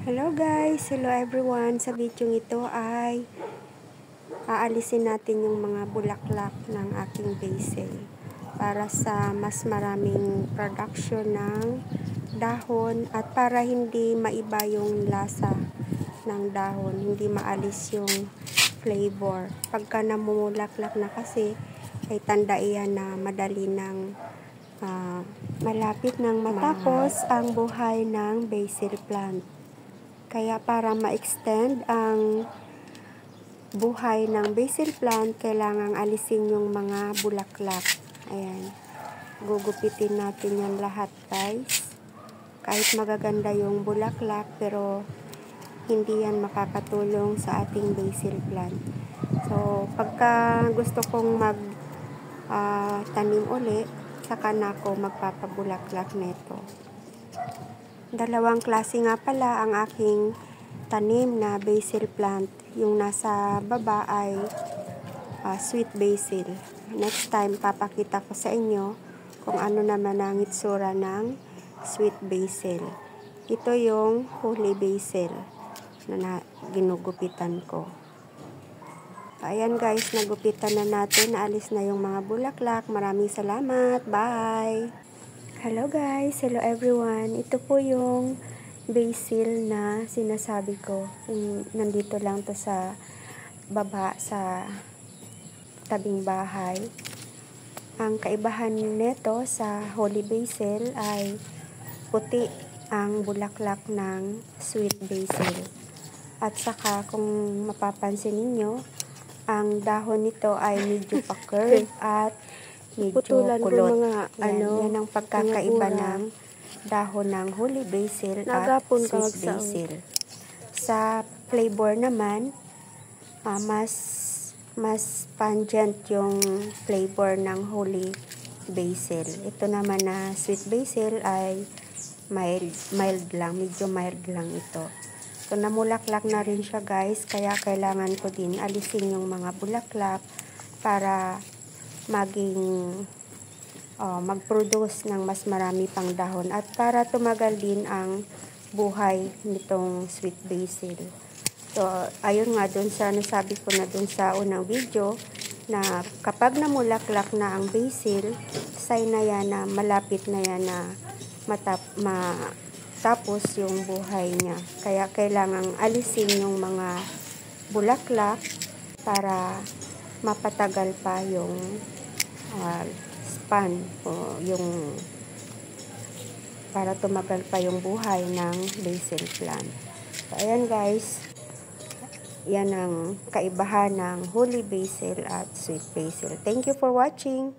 Hello guys, hello everyone. Sa video ito ay aalisin natin yung mga bulaklak ng aking basil para sa mas maraming production ng dahon at para hindi maiba yung lasa ng dahon, hindi maalis yung flavor. Pagka namumulaklak na kasi ay tanda iyan na madali ng malapit nang matapos ang buhay ng basil plant. Kaya para ma-extend ang buhay ng basil plant, kailangang alisin yung mga bulaklak. Ayan. Gugupitin natin yan lahat guys. Kahit magaganda yung bulaklak, pero hindi yan makakatulong sa ating basil plant. So, pagka gusto kong tanim uli, saka na ako magpapabulaklak nito. Dalawang klase nga pala ang aking tanim na basil plant. Yung nasa baba ay sweet basil. Next time, papakita ko sa inyo kung ano naman ang itsura ng sweet basil. Ito yung holy basil na ginugupitan ko. Ayan guys, nagupitan na natin. Naalis na yung mga bulaklak. Maraming salamat. Bye! Hello guys, hello everyone. Ito po yung basil na sinasabi ko. Nandito lang to sa baba sa tabing bahay. Ang kaibahan nito sa holy basil ay puti ang bulaklak ng sweet basil. At saka kung mapapansin ninyo, ang dahon nito ay medyo pa-curve at medyo kulot. Yan ang pagkakaiba ng dahon ng holy basil at sweet basil. Sa flavor naman, mas pungent yung flavor ng holy basil. Ito naman na sweet basil ay mild lang, medyo mild lang ito. So, namulaklak na rin siya guys, kaya kailangan ko din alisin yung mga bulaklak para mag-produce ng mas marami pang dahon at para tumagal din ang buhay nitong sweet basil. So, ayun nga dun sa nasabi ko na dun sa unang video na kapag namulaklak na ang basil, sign na yan na malapit na yan na tapos yung buhay niya. Kaya kailangang alisin yung mga bulaklak para mapatagal pa yung span o yung para tumagal pa yung buhay ng basil plant. So, ayan guys. Yan ang kaibahan ng holy basil at sweet basil. Thank you for watching.